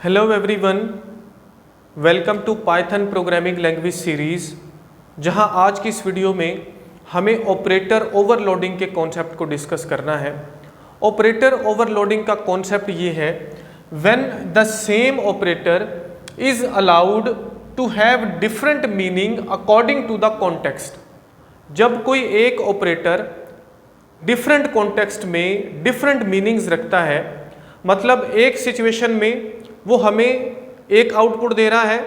Hello everyone, welcome to Python programming language series. जहां आज की इस वीडियो में हमें ऑपरेटर ओवरलोडिंग के कॉन्सेप्ट को डिस्कस करना है। ऑपरेटर ओवरलोडिंग का कॉन्सेप्ट ये है, when the same operator is allowed to have different meaning according to the context. जब कोई एक ऑपरेटर डिफरेंट कॉन्टेक्स्ट में डिफरेंट मीनिंग्स रखता है, मतलब एक सिचुएशन में वो हमें एक आउटपुट दे रहा है,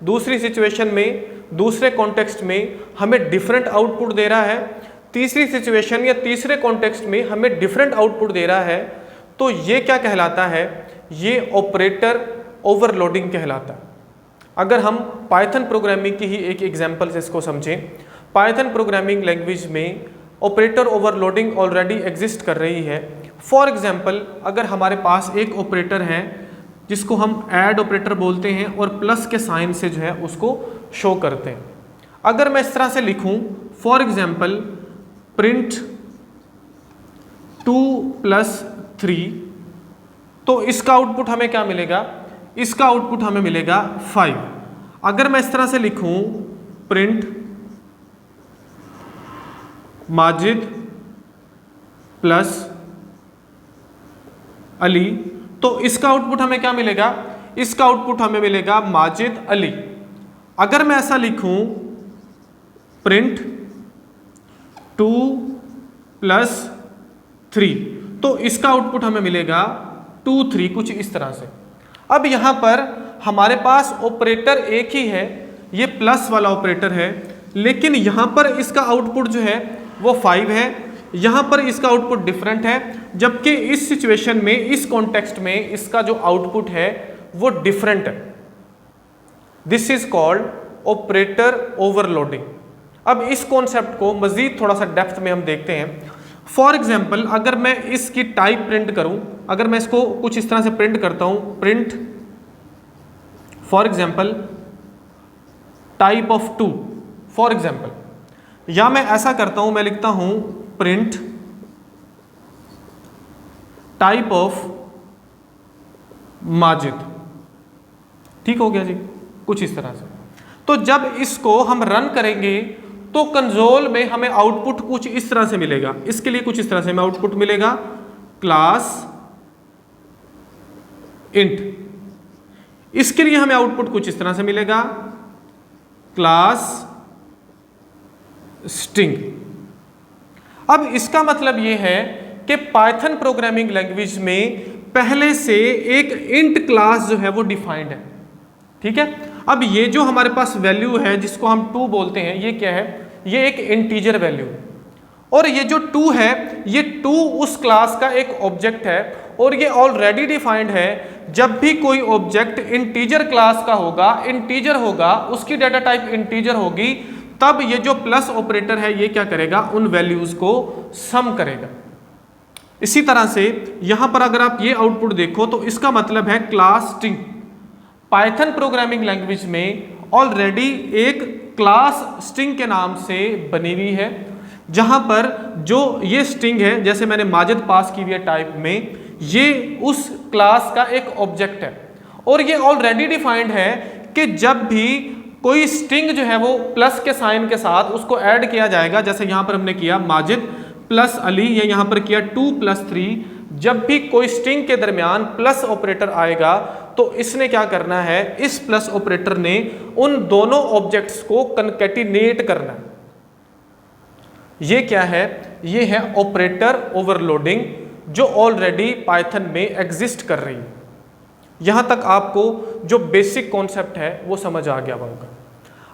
दूसरी सिचुएशन में दूसरे कॉन्टेक्स्ट में हमें डिफरेंट आउटपुट दे रहा है, तीसरी सिचुएशन या तीसरे कॉन्टेक्स्ट में हमें डिफरेंट आउटपुट दे रहा है, तो ये क्या कहलाता है? ये ऑपरेटर ओवरलोडिंग कहलाता है। अगर हम पाइथन प्रोग्रामिंग की ही एक एग्जांपल से इसको समझें, पाइथन प्रोग्रामिंग लैंग्वेज में ऑपरेटर ओवरलोडिंग ऑलरेडी एग्जिस्ट कर रही है। फॉर एग्जांपल, अगर हमारे पास एक ऑपरेटर है जिसको हम ऐड ऑपरेटर बोलते हैं और प्लस के साइन से जो है उसको शो करते हैं। अगर मैं इस तरह से लिखूं, फॉर एग्जांपल प्रिंट 2 + 3, तो इसका आउटपुट हमें क्या मिलेगा? इसका आउटपुट हमें मिलेगा 5। अगर मैं इस तरह से लिखूं प्रिंट माजिद प्लस अली, तो इसका आउटपुट हमें क्या मिलेगा? इसका आउटपुट हमें मिलेगा माजिद अली। अगर मैं ऐसा लिखूं प्रिंट 2 + 3, तो इसका आउटपुट हमें मिलेगा 2 3, कुछ इस तरह से। अब यहां पर हमारे पास ऑपरेटर एक ही है, ये प्लस वाला ऑपरेटर है, लेकिन यहां पर इसका आउटपुट जो है वो 5 है, यहां पर इसका आउटपुट डिफरेंट है, जबकि इस सिचुएशन में, इस कॉन्टेक्स्ट में इसका जो आउटपुट है वो डिफरेंट है। This is called operator overloading. अब इस कॉन्सेप्ट को मजीद थोड़ा सा डेप्थ में हम देखते हैं। फॉर एग्जाम्पल, अगर मैं इसकी टाइप प्रिंट करूं, अगर मैं इसको कुछ इस तरह से प्रिंट करता हूं, print for example type of 2, for example, या मैं ऐसा करता हूं, मैं लिखता हूं प्रिंट टाइप ऑफ माजिद। ठीक हो गया जी, कुछ इस तरह से। तो जब इसको हम रन करेंगे तो कंसोल में हमें आउटपुट कुछ इस तरह से मिलेगा। इसके लिए कुछ इस तरह से हमें आउटपुट मिलेगा क्लास इंट। इसके लिए हमें आउटपुट कुछ इस तरह से मिलेगा क्लास स्ट्रिंग। अब इसका मतलब यह है कि पाइथन प्रोग्रामिंग लैंग्वेज में पहले से एक इंट क्लास जो है वो डिफाइंड है। ठीक है, अब ये जो हमारे पास वैल्यू है जिसको हम 2 बोलते हैं, ये क्या है? ये एक इंटीजर वैल्यू है, और ये जो 2 है, ये 2 उस क्लास का एक ऑब्जेक्ट है, और ये ऑलरेडी डिफाइंड है। जब भी कोई ऑब्जेक्ट इंटीजर क्लास का होगा, इंटीजर होगा, उसकी डाटा टाइप इंटीजर होगी, तब ये जो प्लस ऑपरेटर है ये क्या करेगा? उन वैल्यूज को सम करेगा। इसी तरह से यहां पर अगर आप ये आउटपुट देखो तो इसका मतलब है class string. Python programming language में ऑलरेडी एक क्लास स्ट्रिंग के नाम से बनी हुई है, जहां पर जो ये स्ट्रिंग है, जैसे मैंने माजिद पास की हुई है टाइप में, ये उस क्लास का एक ऑब्जेक्ट है, और ये ऑलरेडी डिफाइंड है कि जब भी कोई स्ट्रिंग जो है वो प्लस के साइन के साथ उसको ऐड किया जाएगा, जैसे यहां पर हमने किया माजिद प्लस अली, या यहां पर किया 2 + 3, जब भी कोई स्ट्रिंग के दरमियान प्लस ऑपरेटर आएगा तो इसने क्या करना है? इस प्लस ऑपरेटर ने उन दोनों ऑब्जेक्ट्स को कनकैटिनेट करना है। ये क्या है? ये है ऑपरेटर ओवरलोडिंग, जो ऑलरेडी पाइथन में एग्जिस्ट कर रही है। यहां तक आपको जो बेसिक कॉन्सेप्ट है वो समझ आ गया होगा।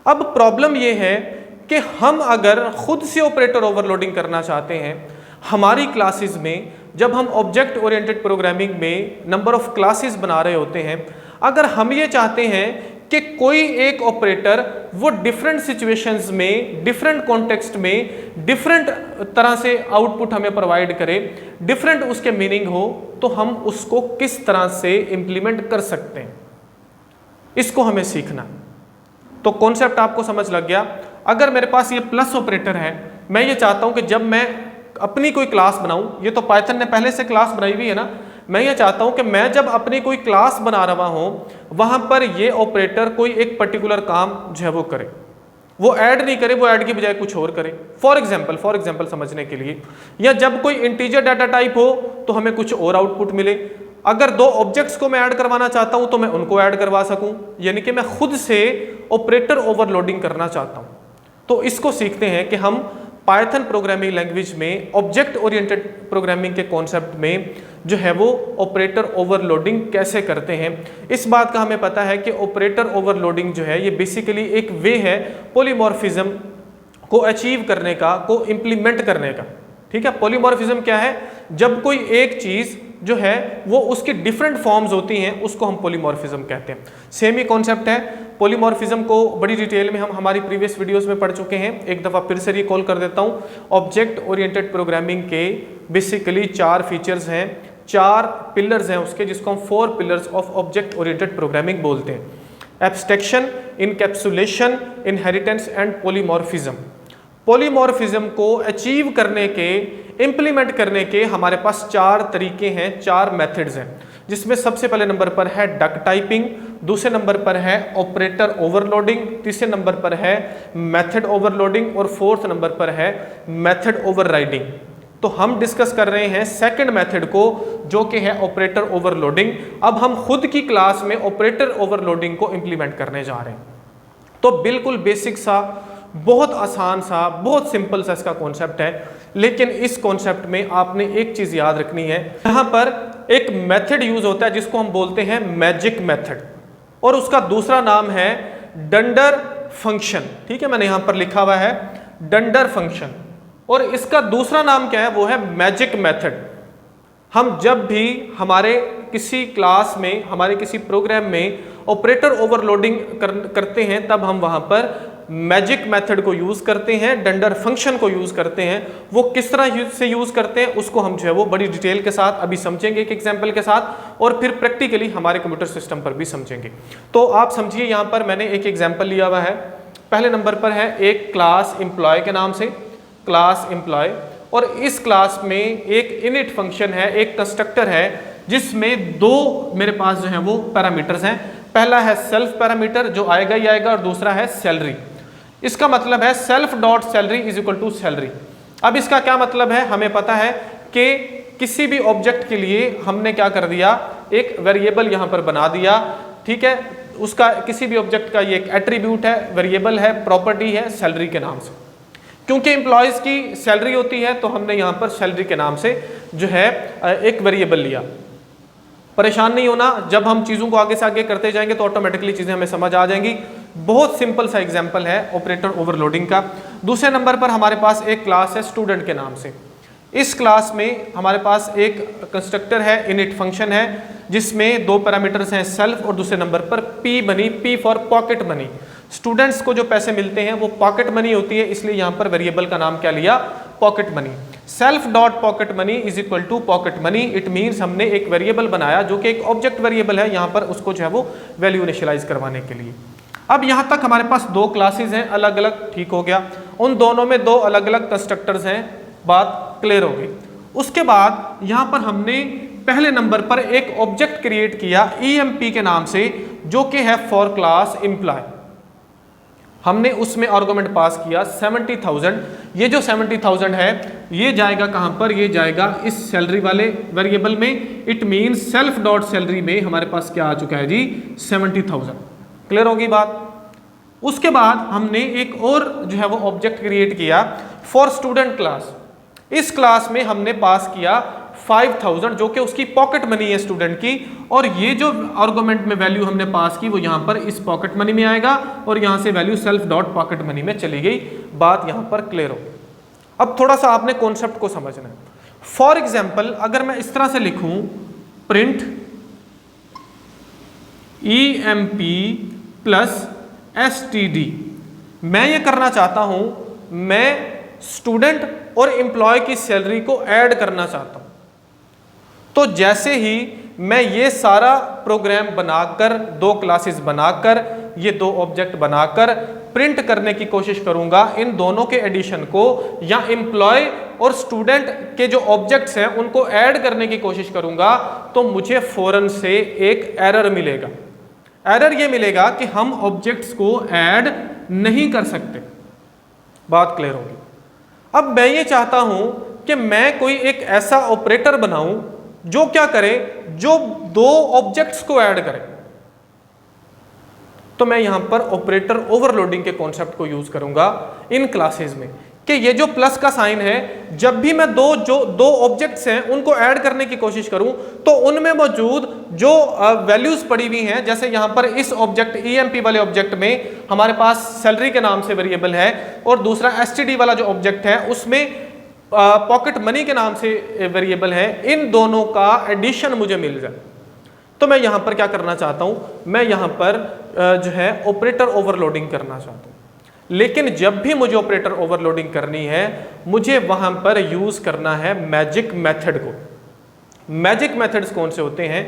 अब प्रॉब्लम ये है कि हम अगर खुद से ऑपरेटर ओवरलोडिंग करना चाहते हैं, हमारी क्लासेस में जब हम ऑब्जेक्ट ओरिएंटेड प्रोग्रामिंग में नंबर ऑफ क्लासेस बना रहे होते हैं, अगर हम ये चाहते हैं कि कोई एक ऑपरेटर वो डिफरेंट सिचुएशंस में, डिफरेंट कॉन्टेक्स्ट में, डिफरेंट तरह से आउटपुट हमें प्रोवाइड करे, डिफरेंट उसके मीनिंग हो, तो हम उसको किस तरह से इंप्लीमेंट कर सकते हैं, इसको हमें सीखना। तो कॉन्सेप्ट आपको समझ लग गया। अगर मेरे पास ये प्लस ऑपरेटर है, मैं ये चाहता हूं कि जब मैं अपनी कोई क्लास बनाऊं, ये तो पाइथन ने पहले से क्लास बनाई हुई है ना, मैं ये चाहता हूं कि मैं जब अपनी कोई क्लास बना रहा हूं वहां पर ये ऑपरेटर कोई एक पर्टिकुलर काम जो है वो करे, वो ऐड नहीं करे, वो ऐड की बजाय कुछ और करे। फॉर एग्जाम्पल समझने के लिए, या जब कोई इंटीजर डाटा टाइप हो तो हमें कुछ और आउटपुट मिले। अगर दो ऑब्जेक्ट्स को मैं ऐड करवाना चाहता हूं तो मैं उनको ऐड करवा सकूं, यानी कि मैं खुद से ऑपरेटर ओवरलोडिंग करना चाहता हूं। तो इसको सीखते हैं कि हम पाइथन प्रोग्रामिंग लैंग्वेज में ऑब्जेक्ट ओरिएंटेड प्रोग्रामिंग के कॉन्सेप्ट में जो है वो ऑपरेटर ओवरलोडिंग कैसे करते हैं। इस बात का हमें पता है कि ऑपरेटर ओवरलोडिंग जो है ये बेसिकली एक वे है पॉलीमॉर्फिज्म को अचीव करने का, को इम्प्लीमेंट करने का। ठीक है, पॉलीमॉर्फिज्म क्या है? जब कोई एक चीज जो है वो उसकी डिफरेंट फॉर्म्स होती हैं उसको हम पॉलीमॉर्फिज्म कहते हैं। सेम ही कॉन्सेप्ट है। पॉलीमॉर्फिज्म को बड़ी डिटेल में हम हमारी प्रीवियस वीडियोस में पढ़ चुके हैं, एक दफ़ा फिर से रिकॉल कर देता हूँ। ऑब्जेक्ट ओरिएंटेड प्रोग्रामिंग के बेसिकली 4 फीचर्स हैं, 4 पिलर्स हैं उसके, जिसको हम 4 pillars of object oriented programming बोलते हैं। Abstraction, encapsulation, inheritance and polymorphism. Polymorphism को अचीव करने के, इंप्लीमेंट करने के हमारे पास 4 तरीके हैं, 4 मेथड्स हैं, जिसमें सबसे पहले नंबर पर है डक टाइपिंग, दूसरे नंबर पर है ऑपरेटर ओवरलोडिंग, तीसरे नंबर पर है मेथड ओवरलोडिंग और फोर्थ नंबर पर है मेथड ओवरराइडिंग। तो हम डिस्कस कर रहे हैं सेकंड मेथड को, जो कि है ऑपरेटर ओवरलोडिंग। अब हम खुद की क्लास में ऑपरेटर ओवरलोडिंग को इंप्लीमेंट करने जा रहे हैं। तो बिल्कुल बेसिक सा, बहुत आसान सा, बहुत सिंपल सा इसका कॉन्सेप्ट है, लेकिन इस कॉन्सेप्ट में आपने एक चीज याद रखनी है। यहाँ पर एक मेथड यूज होता है जिसको हम बोलते हैं मैजिक मेथड, और उसका दूसरा नाम है डंडर फंक्शन। ठीक है, मैंने यहाँ पर लिखा हुआ है डंडर फंक्शन, और इसका दूसरा नाम क्या है? वो है मैजिक मेथड। हम जब भी हमारे किसी क्लास में, हमारे किसी प्रोग्राम में ऑपरेटर ओवरलोडिंग करते हैं, तब हम वहां पर मैजिक मेथड को यूज करते हैं, डंडर फंक्शन को यूज करते हैं। वो किस तरह से यूज करते हैं उसको हम जो है वो बड़ी डिटेल के साथ अभी समझेंगे एक एग्जांपल के साथ, और फिर प्रैक्टिकली हमारे कंप्यूटर सिस्टम पर भी समझेंगे। तो आप समझिए, यहाँ पर मैंने एक एग्जांपल लिया हुआ है। पहले नंबर पर है एक क्लास एम्प्लॉय के नाम से, क्लास एम्प्लॉय, और इस क्लास में एक इनिट फंक्शन है, एक कंस्ट्रक्टर है, जिसमें 2 मेरे पास जो है वो पैरामीटर्स हैं। पहला है सेल्फ पैरामीटर जो आएगा ही आएगा, और दूसरा है सैलरी। इसका मतलब है self dot salary is equal to salary. अब इसका क्या मतलब है? हमें पता है कि किसी भी ऑब्जेक्ट के लिए हमने क्या कर दिया, एक वेरिएबल यहाँ पर बना दिया। ठीक है, उसका किसी भी ऑब्जेक्ट का ये एक एट्रीब्यूट है, वेरिएबल है, प्रॉपर्टी है सैलरी के नाम से। क्योंकि एम्प्लॉयज की सैलरी होती है तो हमने यहाँ पर सैलरी के नाम से जो है एक वेरिएबल लिया। परेशान नहीं होना, जब हम चीज़ों को आगे से आगे करते जाएंगे तो ऑटोमेटिकली चीज़ें हमें समझ आ जाएंगी। बहुत सिंपल सा एग्जांपल है ऑपरेटर ओवरलोडिंग का। दूसरे नंबर पर हमारे पास एक क्लास है स्टूडेंट के नाम से। इस क्लास में हमारे पास एक कंस्ट्रक्टर है, इनिट फंक्शन है, जिसमें 2 पैरामीटर्स हैं, सेल्फ, और दूसरे नंबर पर P money, P for pocket money. Students को जो पैसे मिलते हैं वो पॉकेट मनी होती है, इसलिए यहाँ पर वेरिएबल का नाम क्या लिया? Pocket money. Self dot pocket money is equal to pocket money. It means हमने एक वेरिएबल बनाया जो कि एक ऑब्जेक्ट वेरिएबल है, यहाँ पर उसको जो है वो वैल्यू इनिशियलाइज करवाने के लिए। अब यहाँ तक हमारे पास 2 क्लासेस हैं अलग अलग, ठीक हो गया। उन दोनों में 2 अलग अलग कंस्ट्रक्टर्स हैं, बात क्लियर हो गई। उसके बाद यहाँ पर हमने पहले नंबर पर एक ऑब्जेक्ट क्रिएट किया EMP के नाम से, जो कि है फॉर क्लास एम्प्लॉय। हमने उसमें आर्गुमेंट पास किया 70,000। ये जो 70,000 है ये जाएगा कहाँ पर? ये जाएगा इस सैलरी वाले वेरिएबल में। It means self dot salary में हमारे पास क्या आ चुका है जी? 70,000। क्लियर होगी बात? उसके बाद हमने एक और जो है वो ऑब्जेक्ट क्रिएट किया फॉर स्टूडेंट क्लास। इस क्लास में हमने पास किया 5,000, जो कि उसकी पॉकेट मनी है स्टूडेंट की, और ये जो आर्गुमेंट में वैल्यू हमने पास की वो यहाँ पर इस पॉकेट मनी में आएगा, और यहाँ से value self dot pocket money में चली गई। बात यहाँ पर क्लियर हो। अब थोड़ा सा आपने कॉन्सेप्ट को समझना है। फॉर एग्जाम्पल अगर मैं इस तरह से लिखूं प्रिंट EMP प्लस STD, मैं ये करना चाहता हूं, मैं स्टूडेंट और एम्प्लॉय की सैलरी को ऐड करना चाहता हूं। तो जैसे ही मैं ये सारा प्रोग्राम बनाकर, 2 क्लासेस बनाकर ये दो ऑब्जेक्ट बनाकर प्रिंट करने की कोशिश करूंगा इन दोनों के एडिशन को, या एम्प्लॉय और स्टूडेंट के जो ऑब्जेक्ट्स हैं उनको ऐड करने की कोशिश करूंगा, तो मुझे फौरन से एक एरर मिलेगा। एरर ये मिलेगा कि हम ऑब्जेक्ट्स को ऐड नहीं कर सकते। बात क्लियर होगी। अब मैं ये चाहता हूं कि मैं कोई एक ऐसा ऑपरेटर बनाऊं जो क्या करे, जो दो ऑब्जेक्ट्स को ऐड करे। तो मैं यहां पर ऑपरेटर ओवरलोडिंग के कॉन्सेप्ट को यूज करूंगा इन क्लासेस में, कि ये जो प्लस का साइन है, जब भी मैं दो ऑब्जेक्ट्स हैं उनको ऐड करने की कोशिश करूं, तो उनमें मौजूद जो वैल्यूज पड़ी हुई हैं, जैसे यहां पर इस ऑब्जेक्ट ईएमपी वाले ऑब्जेक्ट में हमारे पास सैलरी के नाम से वेरिएबल है, और दूसरा एसटीडी वाला जो ऑब्जेक्ट है उसमें पॉकेट मनी के नाम से वेरिएबल है, इन दोनों का एडिशन मुझे मिल जाए। तो मैं यहां पर क्या करना चाहता हूं, मैं यहां पर जो है ऑपरेटर ओवरलोडिंग करना चाहता हूं। लेकिन जब भी मुझे ऑपरेटर ओवरलोडिंग करनी है, मुझे वहां पर यूज करना है मैजिक मेथड को। मैजिक मेथड्स कौन से होते हैं?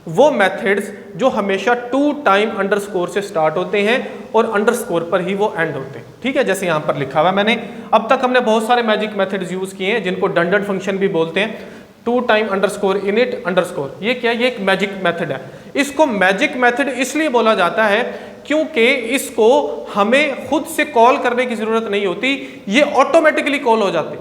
वो मेथड्स जो हमेशा टू टाइम अंडरस्कोर से स्टार्ट होते हैं और अंडरस्कोर पर ही वो एंड होते हैं। ठीक है, जैसे यहां पर लिखा हुआ मैंने, अब तक हमने बहुत सारे मैजिक मेथड्स यूज किए हैं जिनको डंडन फंक्शन भी बोलते हैं, two time underscore init underscore. ये क्या, ये एक मैजिक मेथड है। इसको मैजिक मेथड इसलिए बोला जाता है क्योंकि इसको हमें खुद से कॉल करने की जरूरत नहीं होती, ये ऑटोमेटिकली कॉल हो जाते।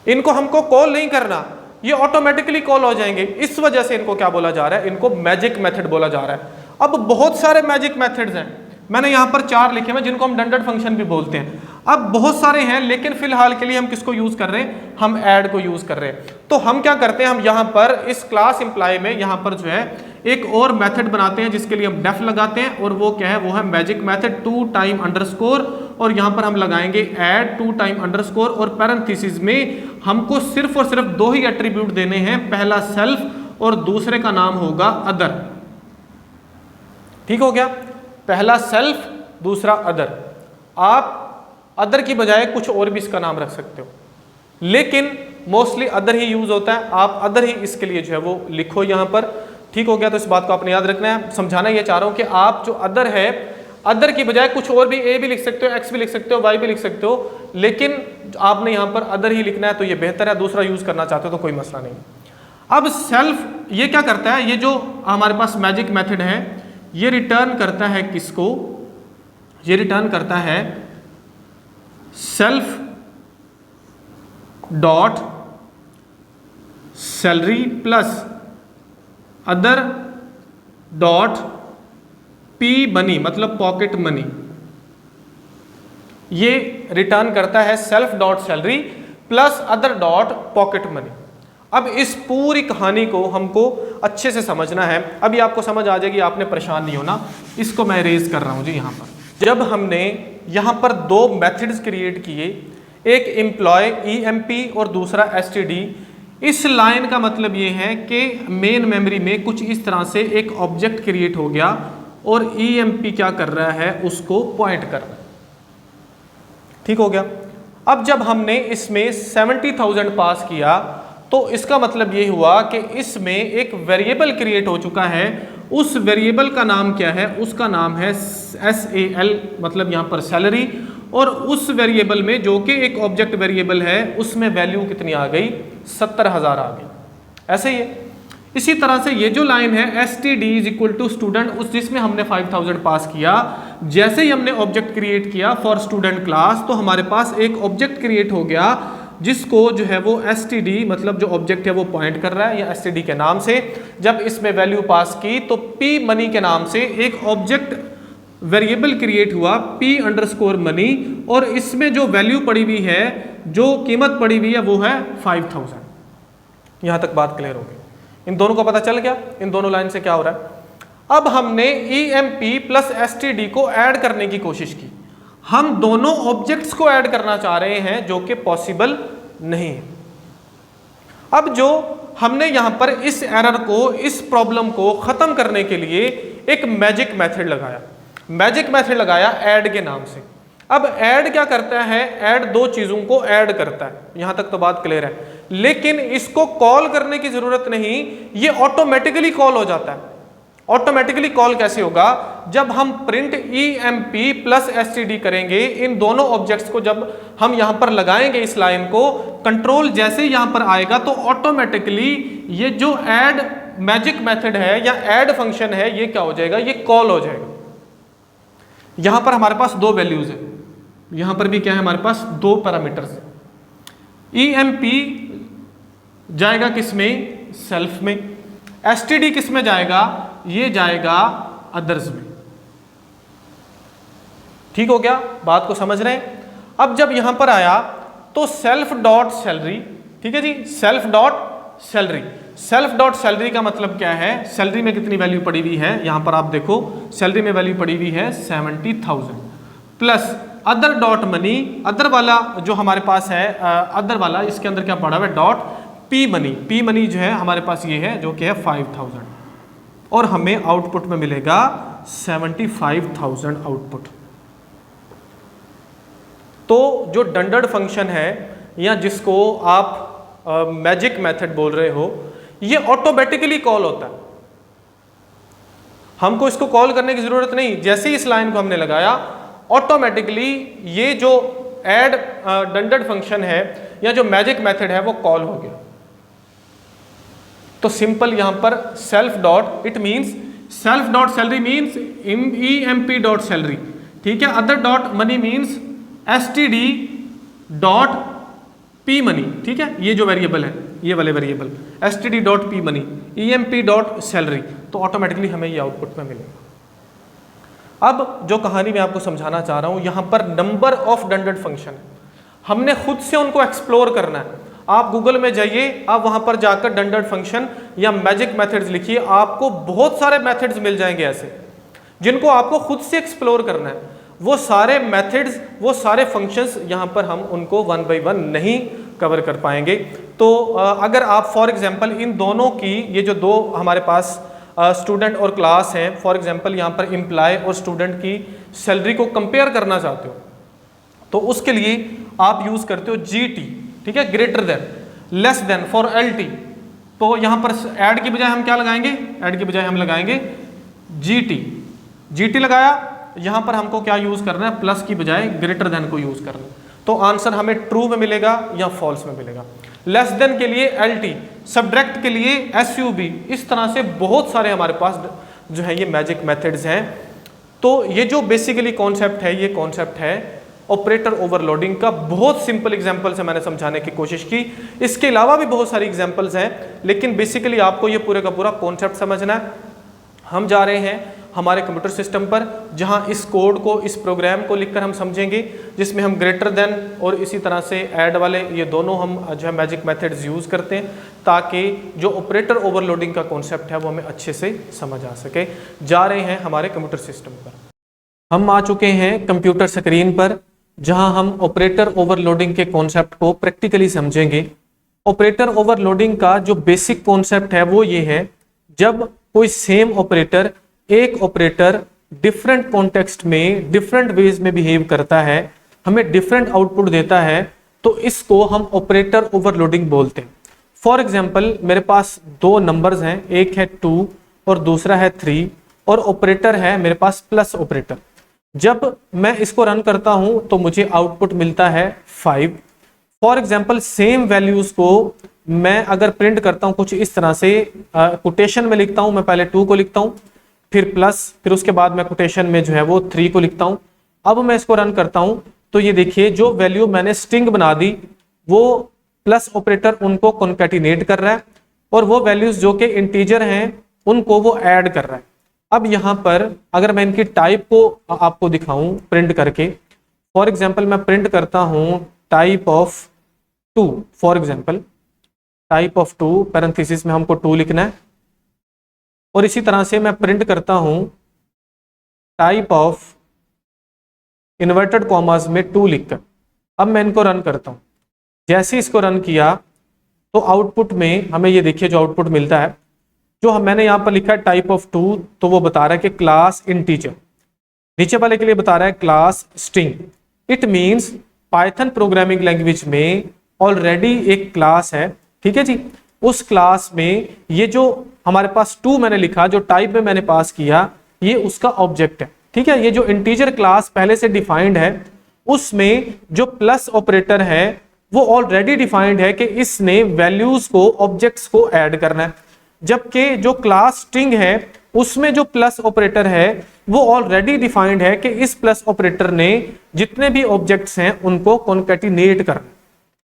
इनको हमको कॉल नहीं करना, ये ऑटोमेटिकली कॉल हो जाएंगे। इस वजह से इनको क्या बोला जा रहा है, इनको मैजिक मेथड बोला जा रहा है। अब बहुत सारे मैजिक मेथड्स हैं, मैंने यहां पर 4 लिखे हैं जिनको हम डंडन फंक्शन भी बोलते हैं। अब बहुत सारे हैं, लेकिन फिलहाल के लिए हम किसको यूज कर रहे हैं, हम ऐड को यूज कर रहे हैं। तो हम क्या करते हैं, हम यहां पर इस क्लास एम्प्लॉय में यहां पर जो है एक और मेथड बनाते हैं जिसके लिए हम डेफ लगाते हैं, और वो क्या है, वो है magic method two time underscore, और यहां पर हम लगाएंगे ऐड टू टाइम अंडरस्कोर, और पैरेंथेसिस में हमको सिर्फ और सिर्फ 2 ही एट्रीब्यूट देने हैं, पहला सेल्फ और दूसरे का नाम होगा अदर। ठीक हो गया, पहला सेल्फ, दूसरा अदर। आप अदर की बजाय कुछ और भी इसका नाम रख सकते हो, लेकिन मोस्टली अदर ही यूज होता है। आप अदर ही इसके लिए जो है वो लिखो यहां पर। ठीक हो गया, तो इस बात को आपने याद रखना है। समझाना ये चाह रहा हूं कि आप जो अदर है, अदर की बजाय कुछ और भी, ए भी लिख सकते हो, एक्स भी लिख सकते हो, वाई भी लिख सकते हो, लेकिन आपने यहां पर अदर ही लिखना है तो ये बेहतर है। दूसरा यूज करना चाहते हो तो कोई मसला नहीं। अब सेल्फ ये क्या करता है, ये जो हमारे पास मैजिक मेथड है ये रिटर्न करता है किसको, ये रिटर्न करता है self dot salary plus other dot P money, मतलब पॉकेट मनी। ये रिटर्न करता है self dot salary plus other dot pocket money. अब इस पूरी कहानी को हमको अच्छे से समझना है। अभी आपको समझ आ जाएगी, आपने परेशान नहीं होना। इसको मैं रेज कर रहा हूं जी यहां पर। जब हमने यहां पर 2 मेथड्स क्रिएट किए, एक एम्प्लॉय ईएमपी और दूसरा एसटीडी, इस लाइन का मतलब ये है कि मेन मेमोरी में कुछ इस तरह से एक ऑब्जेक्ट क्रिएट हो गया और ईएमपी क्या कर रहा है, उसको पॉइंट कर रहा है। ठीक हो गया। अब जब हमने इसमें 70,000 पास किया तो इसका मतलब ये हुआ कि इसमें एक वेरिएबल क्रिएट हो चुका है। उस वेरिएबल का नाम क्या है, उसका नाम है SAL, मतलब यहां पर सैलरी, और उस वेरिएबल में जो कि एक ऑब्जेक्ट वेरिएबल है उसमें वैल्यू कितनी आ गई, 70,000 आ गई। ऐसे ही है। इसी तरह से ये जो लाइन है STD is equal to student, उस जिसमें हमने 5,000 पास किया, जैसे ही हमने ऑब्जेक्ट क्रिएट किया फॉर स्टूडेंट क्लास, तो हमारे पास एक ऑब्जेक्ट क्रिएट हो गया जिसको जो है वो STD, मतलब जो ऑब्जेक्ट है वो पॉइंट कर रहा है या STD के नाम से। जब इसमें वैल्यू पास की तो P मनी के नाम से एक ऑब्जेक्ट वेरिएबल क्रिएट हुआ P अंडरस्कोर मनी, और इसमें जो वैल्यू पड़ी हुई है, जो कीमत पड़ी हुई है वो है 5,000। यहां तक बात क्लियर हो गई। इन दोनों का पता चल गया, इन दोनों लाइन से क्या हो रहा है। अब हमने EMP प्लस STD को ऐड करने की कोशिश की। हम दोनों ऑब्जेक्ट्स को ऐड करना चाह रहे हैं जो कि पॉसिबल नहीं है। अब जो हमने यहां पर इस एरर को, इस प्रॉब्लम को खत्म करने के लिए एक मैजिक मेथड लगाया। मैजिक मेथड लगाया ऐड के नाम से। अब ऐड क्या करता है, ऐड 2 चीजों को ऐड करता है। यहां तक तो बात क्लियर है, लेकिन इसको कॉल करने की जरूरत नहीं, ये ऑटोमेटिकली कॉल हो जाता है। ऑटोमेटिकली कॉल कैसे होगा, जब हम प्रिंट EMP प्लस STD करेंगे, इन दोनों ऑब्जेक्ट्स को जब हम यहां पर लगाएंगे इस लाइन को, कंट्रोल जैसे ही यहां पर आएगा तो ऑटोमेटिकली ये जो ऐड मैजिक मेथड है या ऐड फंक्शन है ये क्या हो जाएगा, ये कॉल हो जाएगा। यहां पर हमारे पास दो वैल्यूज है, यहां पर भी क्या है हमारे पास दो पैरामीटर्स। EMP जाएगा किसमें, सेल्फ में, STD किस में जाएगा, ये जाएगा अदर्स में। ठीक हो गया, बात को समझ रहे हैं। अब जब यहां पर आया तो सेल्फ डॉट सैलरी, ठीक है जी, self dot salary. Self dot salary का मतलब क्या है, सैलरी में कितनी वैल्यू पड़ी हुई है, यहां पर आप देखो सैलरी में वैल्यू पड़ी हुई है 70,000 plus other dot money, other वाला जो हमारे पास है अदर वाला, इसके अंदर क्या पड़ा हुआ है dot P money. P money जो है हमारे पास ये है जो कि है 5,000 और हमें आउटपुट में मिलेगा 75,000 आउटपुट। तो जो डंडर्ड फंक्शन है या जिसको आप मैजिक मेथड बोल रहे हो, ये ऑटोमेटिकली कॉल होता है, हमको इसको कॉल करने की जरूरत नहीं। जैसे ही इस लाइन को हमने लगाया ऑटोमेटिकली ये जो ऐड डंडर्ड फंक्शन है या जो मैजिक मेथड है वो कॉल हो गया। तो सिंपल यहां पर self dot, it means self dot salary means EMP dot salary, ठीक है। Other dot money means STD dot P money, ठीक है। ये जो वेरिएबल है, ये वाले variable STD dot P money, EMP dot salary, तो ऑटोमेटिकली हमें ये आउटपुट में मिलेगा। अब जो कहानी मैं आपको समझाना चाह रहा हूं, यहां पर नंबर ऑफ डंडर्ड फंक्शन है, हमने खुद से उनको एक्सप्लोर करना है। आप गूगल में जाइए, आप वहां पर जाकर डंडर्ड फंक्शन या मैजिक मेथड्स लिखिए, आपको बहुत सारे मेथड्स मिल जाएंगे ऐसे जिनको आपको खुद से एक्सप्लोर करना है। वो सारे मेथड्स, वो सारे फंक्शंस यहां पर हम उनको वन बाय वन नहीं कवर कर पाएंगे। तो अगर आप फॉर एग्जांपल इन दोनों की, ये जो दो हमारे पास स्टूडेंट और क्लास हैं, फॉर एग्जांपल यहां पर एम्प्लॉय और स्टूडेंट की सैलरी को कंपेयर करना चाहते हो तो उसके लिए आप यूज करते हो GT, ठीक है, greater than, less than, for LT। तो यहां पर ऐड की बजाय हम क्या लगाएंगे, ऐड की बजाय हम लगाएंगे GT लगाया, यहां पर हमको क्या यूज करना है, प्लस की बजाय ग्रेटर देन को यूज करना है। तो आंसर हमें ट्रू में मिलेगा या फॉल्स में मिलेगा। लेस देन के लिए LT, सब्ट्रैक्ट के लिए SUB। इस तरह से बहुत सारे हमारे पास जो है ये मैजिक मेथड्स हैं। तो ये जो बेसिकली कॉन्सेप्ट है, ये कॉन्सेप्ट है ऑपरेटर ओवरलोडिंग का। बहुत सिंपल एग्जांपल से मैंने समझाने की कोशिश की, इसके अलावा भी बहुत सारी एग्जांपल्स हैं, लेकिन बेसिकली आपको ये पूरे का पूरा कॉन्सेप्ट समझना है। हम जा रहे हैं हमारे कंप्यूटर सिस्टम पर, जहां इस कोड को, इस प्रोग्राम को लिखकर हम समझेंगे, जिसमें हम ग्रेटर देन और इसी तरह से ऐड वाले ये दोनों हम जो है मैजिक मेथड्स यूज़ करते हैं, ताकि जो ऑपरेटर ओवरलोडिंग का कॉन्सेप्ट है वो हमें अच्छे से समझ आ सके। जा रहे हैं हमारे कंप्यूटर सिस्टम पर, हम आ चुके हैं कंप्यूटर स्क्रीन पर, जहां हम ऑपरेटर ओवरलोडिंग के कॉन्सेप्ट को प्रैक्टिकली समझेंगे। ऑपरेटर ओवरलोडिंग का जो बेसिक कॉन्सेप्ट है वो ये है, जब कोई सेम ऑपरेटर, एक ऑपरेटर डिफरेंट कॉन्टेक्स्ट में डिफरेंट वेज में बिहेव करता है, हमें डिफरेंट आउटपुट देता है, तो इसको हम ऑपरेटर ओवरलोडिंग बोलते हैं। फॉर एग्जांपल मेरे पास दो नंबर्स हैं, एक है 2 और दूसरा है 3, और ऑपरेटर है मेरे पास प्लस ऑपरेटर। जब मैं इसको रन करता हूं तो मुझे आउटपुट मिलता है 5। फॉर एग्जांपल सेम वैल्यूज को मैं अगर प्रिंट करता हूं कुछ इस तरह से, कोटेशन में लिखता हूं, मैं पहले 2 को लिखता हूं, फिर प्लस, फिर उसके बाद मैं कोटेशन में जो है वो 3 को लिखता हूं। अब मैं इसको रन करता हूं तो ये देखिए जो वैल्यू मैंने स्ट्रिंग बना दी वो प्लस ऑपरेटर उनको कॉन्कैटिनेट कर रहा है, और वो वैल्यूज जो कि इंटीजर हैं उनको वो ऐड कर रहा है। अब यहां पर अगर मैं इनकी टाइप को आपको दिखाऊं प्रिंट करके, फॉर एग्जांपल मैं प्रिंट करता हूं type of 2, for example type of 2, parenthesis में हमको 2 लिखना है, और इसी तरह से मैं प्रिंट करता हूं टाइप ऑफ इन्वर्टेड कॉमास में 2 लिखकर। अब मैं इनको रन करता हूं, जैसे इसको रन किया तो आउटपुट में हमें ये देखिए जो आउटपुट मिलता है, जो मैंने यहां पर लिखा है टाइप ऑफ 2, तो वो बता रहा है कि क्लास इंटीजर, नीचे वाले के लिए बता रहा है class string. It means Python programming language में ऑलरेडी एक क्लास है, ठीक है जी। उस क्लास में ये जो हमारे पास टू मैंने लिखा, जो टाइप में मैंने पास किया ये उसका ऑब्जेक्ट है, ठीक है। ये जो इंटीजर क्लास पहले से डिफाइंड है उसमें जो प्लस ऑपरेटर है वो ऑलरेडी डिफाइंड है कि इसने वैल्यूज को, ऑब्जेक्ट्स को ऐड करना है, जबकि जो क्लास स्ट्रिंग है उसमें जो प्लस ऑपरेटर है वो ऑलरेडी डिफाइंड है कि इस प्लस ऑपरेटर ने जितने भी ऑब्जेक्ट्स हैं उनको कॉन्कैटिनेट करना।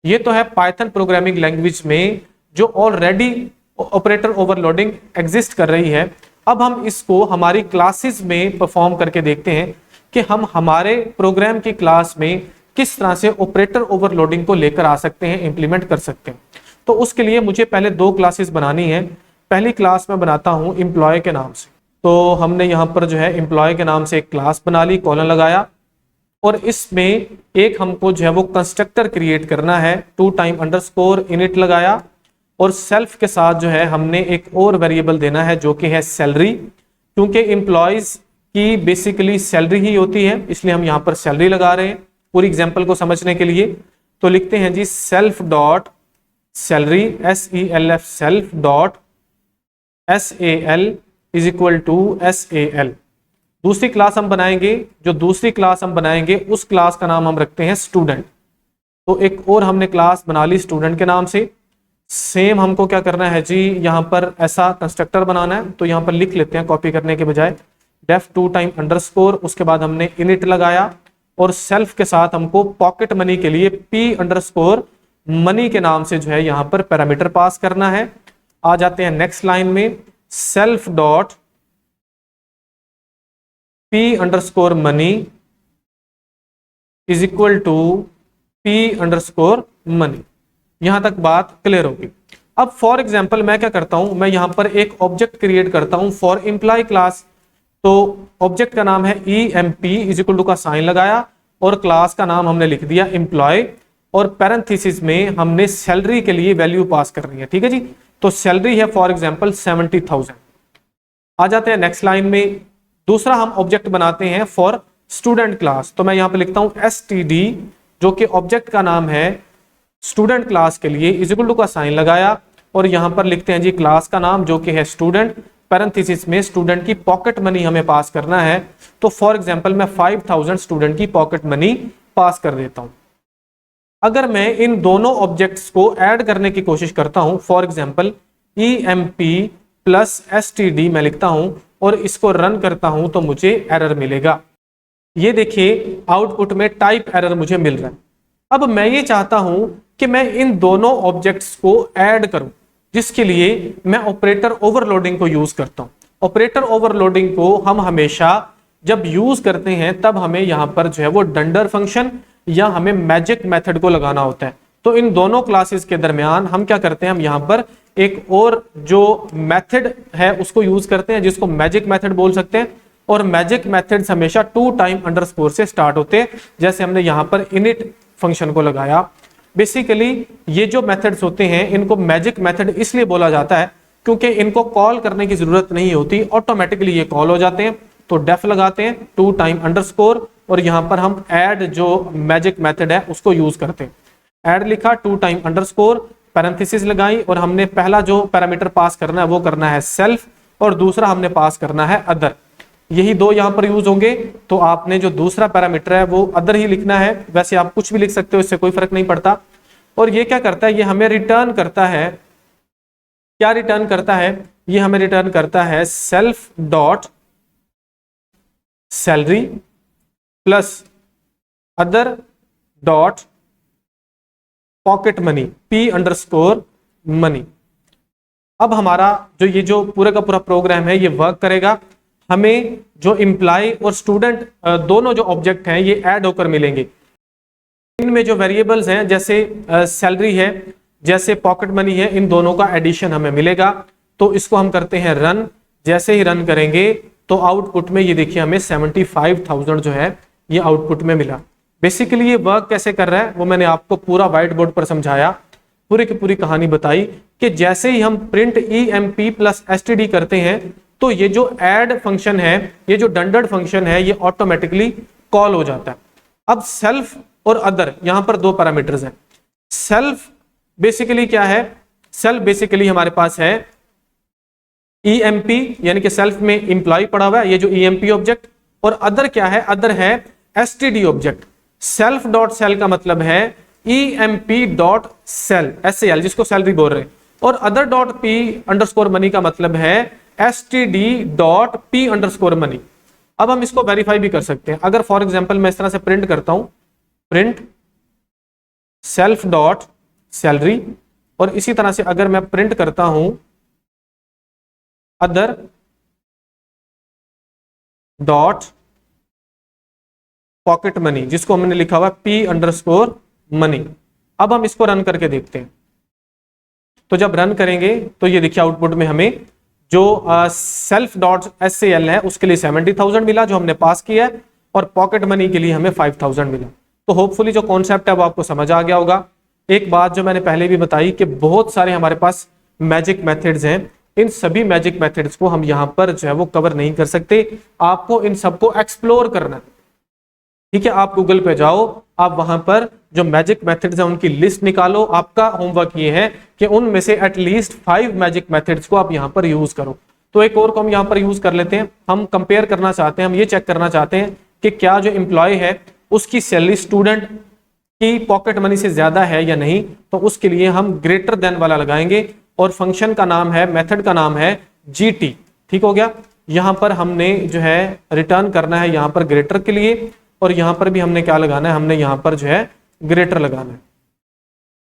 ये तो है पाइथन प्रोग्रामिंग लैंग्वेज में जो ऑलरेडी ऑपरेटर ओवरलोडिंग एग्जिस्ट कर रही है। अब हम इसको हमारी क्लासेस में परफॉर्म करके देखते हैं कि हम हमारे प्रोग्राम की क्लास में किस तरह से ऑपरेटर ओवरलोडिंग को लेकर आ सकते हैं, इंप्लीमेंट कर सकते हैं। तो उसके लिए मुझे पहले दो क्लासेस बनानी है। पहली क्लास मैं बनाता हूं एम्प्लॉय के नाम से। तो हमने यहां पर जो है एम्प्लॉय के नाम से एक क्लास बना ली, कॉलन लगाया, और इसमें एक हमको जो है वो कंस्ट्रक्टर क्रिएट करना है, टू टाइम अंडरस्कोर इनिट लगाया, और सेल्फ के साथ जो है हमने एक और वेरिएबल देना है जो कि है सैलरी, क्योंकि एम्प्लॉयज की बेसिकली सैलरी ही होती है, इसलिए हम यहां पर सैलरी लगा रहे हैं पूरी एग्जांपल को समझने के लिए। तो लिखते हैं जी self dot salary, SELF self dot SAL is equal to SAL। दूसरी क्लास हम बनाएंगे, जो दूसरी क्लास हम बनाएंगे उस क्लास का नाम हम रखते हैं स्टूडेंट। तो एक और हमने क्लास बना ली स्टूडेंट के नाम से। सेम हमको क्या करना है जी, यहां पर ऐसा कंस्ट्रक्टर बनाना है, तो यहां पर लिख लेते हैं कॉपी करने के बजाय, डेफ टू टाइम अंडरस्कोर, उसके बाद हमने इनिट लगाया, और सेल्फ के साथ हमको पॉकेट मनी के लिए P अंडरस्कोर मनी के नाम से जो है यहां पर पैरामीटर पास करना है। आ जाते हैं नेक्स्ट लाइन में, self dot P underscore money is equal to P underscore money. यहां तक बात क्लियर होगी। अब फॉर एग्जाम्पल मैं क्या करता हूं, मैं यहां पर एक ऑब्जेक्ट क्रिएट करता हूं फॉर एम्प्लॉय क्लास। तो ऑब्जेक्ट का नाम है EMP इज इक्वल टू का साइन लगाया, और क्लास का नाम हमने लिख दिया एम्प्लॉय, और पैरेंथेसिस में हमने सैलरी के लिए वैल्यू पास करनी है, ठीक है जी। तो सैलरी है फॉर एग्जांपल 70,000। आ जाते हैं नेक्स्ट लाइन में, दूसरा हम ऑब्जेक्ट बनाते हैं फॉर स्टूडेंट क्लास। तो मैं यहां पे लिखता हूं STD, जो कि ऑब्जेक्ट का नाम है स्टूडेंट क्लास के लिए, इज इक्वल टू का साइन लगाया, और यहां पर लिखते हैं जी क्लास का नाम जो कि है स्टूडेंट, पैरेंथेसिस में स्टूडेंट की पॉकेट मनी हमें पास करना है। तो फॉर एग्जांपल मैं 5,000 स्टूडेंट की पॉकेट मनी पास कर देता हूं। अगर मैं इन दोनों ऑब्जेक्ट्स को ऐड करने की कोशिश करता हूं, for example EMP plus STD मैं लिखता हूं और इसको रन करता हूं, तो मुझे एरर मिलेगा। ये देखिए आउटपुट में टाइप एरर मुझे मिल रहा है। अब मैं ये चाहता हूं कि मैं इन दोनों ऑब्जेक्ट्स को ऐड करूं, जिसके लिए मैं ऑपरेटर ओवरलोडिंग को यूज करता हूं। ऑपरेटर ओवरलोडिंग को हम हमेशा जब यूज करते हैं तब हमें यहां पर जो है वो डंडर फंक्शन या हमें मैजिक मेथड को लगाना होता है। तो इन दोनों क्लासेस के दरमियान हम क्या करते हैं, हम यहां पर एक और जो मेथड है उसको यूज करते हैं, जिसको मैजिक मेथड बोल सकते हैं। और मैजिक मेथड्स हमेशा टू टाइम अंडरस्कोर से स्टार्ट होते हैं, जैसे हमने यहां पर इनिट फंक्शन को लगाया। बेसिकली ये जो मेथड्स होते हैं इनको मैजिक मेथड इसलिए बोला जाता है क्योंकि इनको कॉल करने की जरूरत नहीं होती, ऑटोमेटिकली ये कॉल हो जाते हैं। तो डेफ लगाते हैं टू टाइम अंडरस्कोर, और यहां पर हम ऐड जो मैजिक मेथड है उसको यूज करते हैं। ऐड लिखा, टू टाइम अंडरस्कोर, पैरेंथेसिस लगाई, और हमने पहला जो पैरामीटर पास करना है वो करना है सेल्फ, और दूसरा हमने पास करना है अदर। यही दो यहां पर यूज होंगे। तो आपने जो दूसरा पैरामीटर है वो अदर ही लिखना है, वैसे आप कुछ भी लिख सकते हो, इससे कोई फर्क नहीं पड़ता। और ये क्या करता है, ये हमें रिटर्न करता है, क्या रिटर्न करता है, ये हमें रिटर्न करता है self dot salary plus other dot pocket money P underscore money. अब हमारा जो पूरा का पूरा प्रोग्राम है ये वर्क करेगा। हमें जो एम्प्लॉय और स्टूडेंट दोनों जो ऑब्जेक्ट हैं ये ऐड होकर मिलेंगे। इनमें जो वेरिएबल्स हैं जैसे सैलरी है, जैसे पॉकेट मनी है, इन दोनों का एडिशन हमें मिलेगा। तो इसको हम करते हैं रन। जैसे ही रन करेंगे तो आउटपुट में ये देखिए हमें 75,000 जो है ये आउटपुट में मिला। बेसिकली ये वर्क कैसे कर रहा है वो मैंने आपको पूरा व्हाइट बोर्ड पर समझाया, पूरी की पूरी कहानी बताई कि जैसे ही हम प्रिंट EMP प्लस STD करते हैं तो ये जो ऐड फंक्शन है, ये जो डंडर्ड फंक्शन है, ये ऑटोमेटिकली कॉल हो जाता है। अब सेल्फ और अदर, यहां पर दो पैरामीटर्स हैं। सेल्फ बेसिकली क्या है, सेल्फ बेसिकली हमारे पास है EMP यानी कि सेल्फ में इंप्लॉय पड़ा हुआ है, ये जो EMP ऑब्जेक्ट, और अदर क्या है, अदर है STD object. Self dot sal का मतलब है EMP डॉट सेल, SAL जिसको सैलरी बोल रहे हैं, और other dot P underscore money का मतलब है STD dot P underscore money. अब हम इसको वेरीफाई भी कर सकते हैं। अगर फॉर एग्जांपल मैं इस तरह से प्रिंट करता हूं, प्रिंट सेल्फ डॉट सैलरी, और इसी तरह से अगर मैं प्रिंट करता हूं अदर डॉट पॉकेट मनी, जिसको हमने लिखा हुआ P अंडरस्कोर मनी। अब हम इसको रन करके देखते हैं। तो जब रन करेंगे तो ये देखिए आउटपुट में हमें जो सेल्फ डॉट SAL है उसके लिए 70,000 मिला जो हमने पास किया है, और पॉकेट मनी के लिए हमें 5,000 मिला। तो होपफुली जो कॉन्सेप्ट है वो आपको समझ आ गया होगा। एक बात जो मैंने पहले भी बताई कि बहुत सारे हमारे पास मैजिक मेथड्स हैं, इन सभी मैजिक मेथड्स को हम यहां पर जो है वो कवर नहीं कर सकते, आपको इन सबको एक्सप्लोर करना है। ठीक है, आप गूगल पे जाओ, आप वहां पर जो मैजिक मेथड्स हैं उनकी लिस्ट निकालो। आपका होमवर्क ये है कि उनमें से एटलीस्ट 5 मैजिक मेथड्स को आप यहां पर यूज करो। तो एक और को हम यहां पर यूज कर लेते हैं। हम कंपेयर करना चाहते हैं, हम ये चेक करना चाहते हैं कि क्या जो एम्प्लॉय है उसकी सैलरी स्टूडेंट की पॉकेट मनी से ज्यादा है या नहीं। तो उसके लिए हम ग्रेटर देन वाला लगाएंगे, और फंक्शन का नाम है, मेथड का नाम है GT। ठीक हो गया। यहां पर हमने जो है रिटर्न करना है यहां पर ग्रेटर के लिए, और यहां पर भी हमने क्या लगाना है, हमने यहां पर जो है ग्रेटर लगाना है,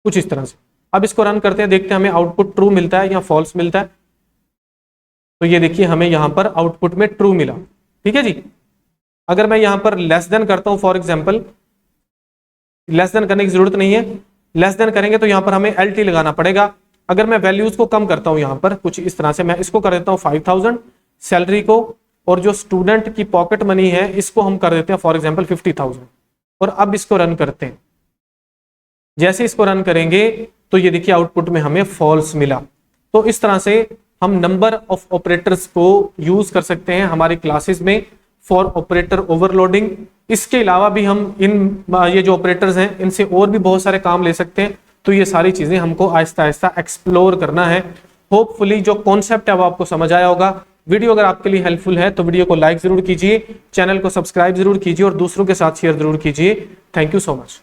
कुछ इस तरह से। अब इसको रन करते हैं, देखते हैं हमें आउटपुट ट्रू मिलता है या फॉल्स मिलता है। तो ये देखिए हमें यहां पर आउटपुट में ट्रू मिला। ठीक है जी। अगर मैं यहां पर लेस देन करता हूं, फॉर एग्जाम्पल लेस देन करने की जरूरत नहीं है, लेस देन करेंगे तो यहां पर हमें LT लगाना पड़ेगा। अगर मैं वैल्यूज को कम करता हूं यहां पर कुछ इस तरह से, मैं इसको कर देता हूं 5,000 सैलरी को, और जो स्टूडेंट की पॉकेट मनी है इसको हम कर देते हैं फॉर एग्जांपल 50,000, और अब इसको रन करते हैं। जैसे इसको रन करेंगे तो ये देखिए आउटपुट में हमें फॉल्स मिला। तो इस तरह से हम नंबर ऑफ ऑपरेटर्स को यूज कर सकते हैं हमारी क्लासेस में फॉर ऑपरेटर ओवरलोडिंग। इसके अलावा भी हम ये जो ऑपरेटर्स हैं इनसे और भी बहुत सारे काम ले सकते हैं। तो ये सारी चीजें हमको आहिस्ता आहिस्ता एक्सप्लोर करना है। होपफुली जो कॉन्सेप्ट है वो आपको समझ आया होगा। वीडियो अगर आपके लिए हेल्पफुल है तो वीडियो को लाइक जरूर कीजिए, चैनल को सब्सक्राइब जरूर कीजिए, और दूसरों के साथ शेयर जरूर कीजिए। Thank you so much.